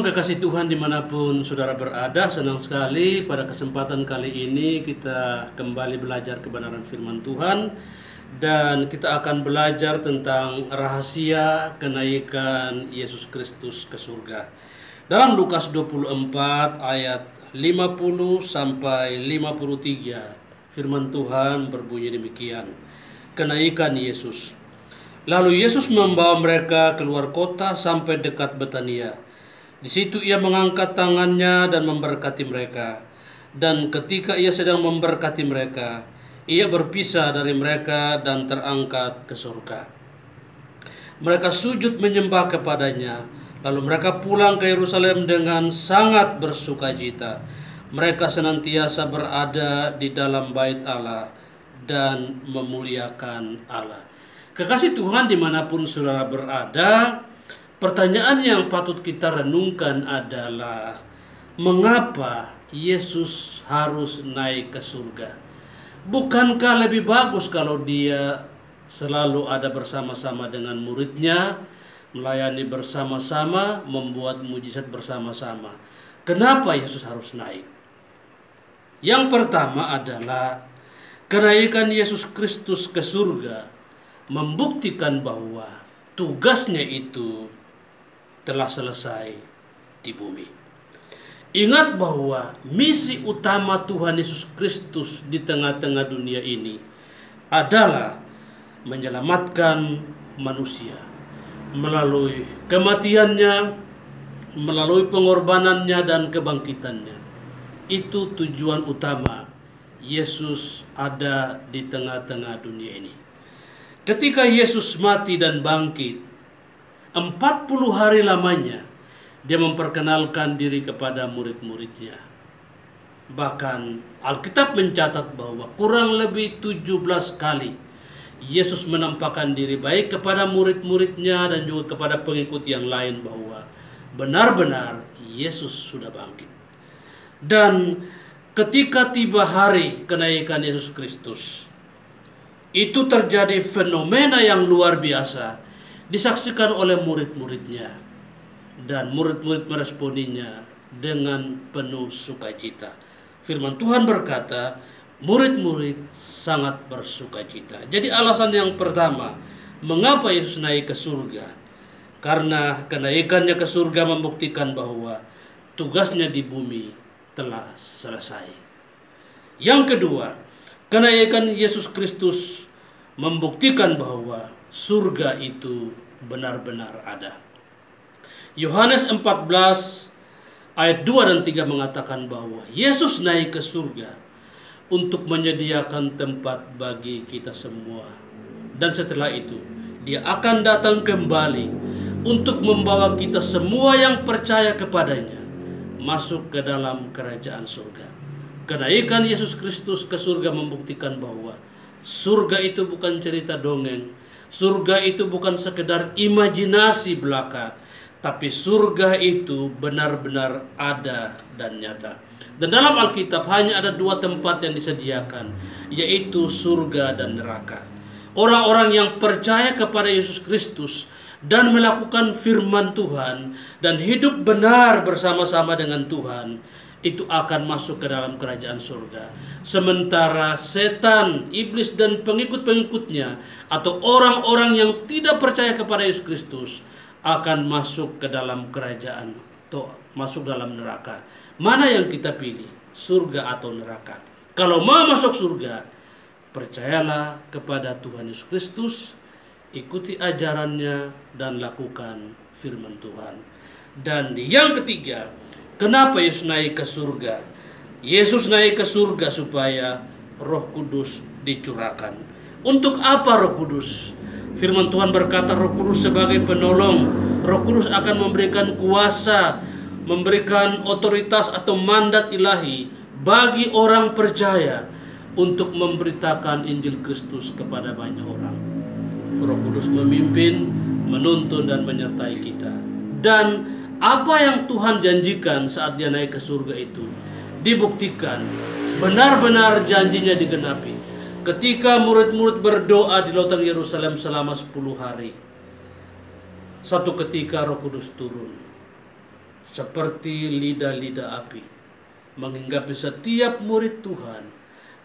Kekasih Tuhan dimanapun saudara berada, senang sekali pada kesempatan kali ini kita kembali belajar kebenaran firman Tuhan. Dan kita akan belajar tentang rahasia kenaikan Yesus Kristus ke surga. Dalam Lukas 24 ayat 50 sampai 53, firman Tuhan berbunyi demikian. Kenaikan Yesus. Lalu Yesus membawa mereka keluar kota sampai dekat Betania. Di situ ia mengangkat tangannya dan memberkati mereka. Dan ketika ia sedang memberkati mereka, ia berpisah dari mereka dan terangkat ke surga. Mereka sujud menyembah kepadanya, lalu mereka pulang ke Yerusalem dengan sangat bersukacita. Mereka senantiasa berada di dalam bait Allah dan memuliakan Allah. Kekasih Tuhan dimanapun saudara berada, pertanyaan yang patut kita renungkan adalah mengapa Yesus harus naik ke surga? Bukankah lebih bagus kalau dia selalu ada bersama-sama dengan muridnya, melayani bersama-sama, membuat mujizat bersama-sama? Kenapa Yesus harus naik? Yang pertama adalah kenaikan Yesus Kristus ke surga membuktikan bahwa tugasnya itu telah selesai di bumi. Ingat bahwa misi utama Tuhan Yesus Kristus di tengah-tengah dunia ini adalah menyelamatkan manusia melalui kematiannya, melalui pengorbanannya dan kebangkitannya. Itu tujuan utama Yesus ada di tengah-tengah dunia ini. Ketika Yesus mati dan bangkit, 40 hari lamanya dia memperkenalkan diri kepada murid-muridnya. Bahkan Alkitab mencatat bahwa kurang lebih 17 kali Yesus menampakkan diri baik kepada murid-muridnya dan juga kepada pengikut yang lain bahwa benar-benar Yesus sudah bangkit. Dan ketika tiba hari kenaikan Yesus Kristus, itu terjadi fenomena yang luar biasa disaksikan oleh murid-muridnya. Dan murid-murid meresponinya dengan penuh sukacita. Firman Tuhan berkata, murid-murid sangat bersukacita. Jadi alasan yang pertama, mengapa Yesus naik ke surga? Karena kenaikannya ke surga membuktikan bahwa tugasnya di bumi telah selesai. Yang kedua, kenaikan Yesus Kristus membuktikan bahwa surga itu benar-benar ada. Yohanes 14 ayat 2 dan 3 mengatakan bahwa Yesus naik ke surga untuk menyediakan tempat bagi kita semua. Dan setelah itu dia akan datang kembali untuk membawa kita semua yang percaya kepadanya masuk ke dalam kerajaan surga. Kenaikan Yesus Kristus ke surga membuktikan bahwa surga itu bukan cerita dongeng. Surga itu bukan sekedar imajinasi belaka, tapi surga itu benar-benar ada dan nyata. Dan dalam Alkitab hanya ada 2 tempat yang disediakan, yaitu surga dan neraka. Orang-orang yang percaya kepada Yesus Kristus dan melakukan firman Tuhan dan hidup benar bersama-sama dengan Tuhan, itu akan masuk ke dalam kerajaan surga. Sementara setan, iblis dan pengikut-pengikutnya atau orang-orang yang tidak percaya kepada Yesus Kristus akan masuk ke dalam kerajaan atau masuk dalam neraka. Mana yang kita pilih? Surga atau neraka? Kalau mau masuk surga, percayalah kepada Tuhan Yesus Kristus, ikuti ajarannya dan lakukan firman Tuhan. Dan yang ketiga, kenapa Yesus naik ke surga? Yesus naik ke surga supaya Roh Kudus dicurahkan. Untuk apa Roh Kudus? Firman Tuhan berkata Roh Kudus sebagai penolong. Roh Kudus akan memberikan kuasa, memberikan otoritas atau mandat ilahi bagi orang percaya untuk memberitakan Injil Kristus kepada banyak orang. Roh Kudus memimpin, menuntun dan menyertai kita. Dan apa yang Tuhan janjikan saat dia naik ke surga itu dibuktikan, benar-benar janjinya digenapi. Ketika murid-murid berdoa di lautan Yerusalem selama 10 hari, satu ketika Roh Kudus turun. seperti lidah-lidah api, menghinggapi setiap murid Tuhan.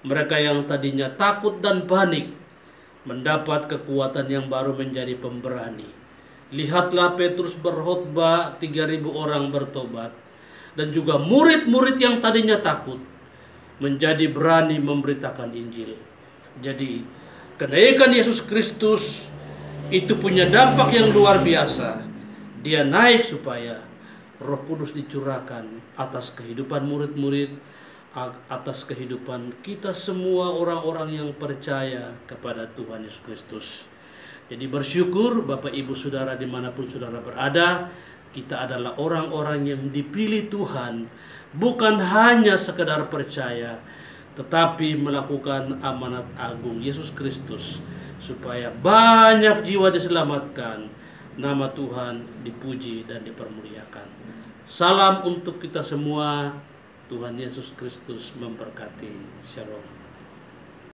Mereka yang tadinya takut dan panik mendapat kekuatan yang baru menjadi pemberani. Lihatlah Petrus berkhotbah, 3.000 orang bertobat. Dan juga murid-murid yang tadinya takut menjadi berani memberitakan Injil. Jadi kenaikan Yesus Kristus itu punya dampak yang luar biasa. Dia naik supaya Roh Kudus dicurahkan atas kehidupan murid-murid, atas kehidupan kita semua orang-orang yang percaya kepada Tuhan Yesus Kristus. Jadi bersyukur Bapak Ibu Saudara dimanapun saudara berada, kita adalah orang-orang yang dipilih Tuhan, bukan hanya sekedar percaya, tetapi melakukan amanat agung Yesus Kristus, supaya banyak jiwa diselamatkan, nama Tuhan dipuji dan dipermuliakan. Salam untuk kita semua. Tuhan Yesus Kristus memberkati. Shalom.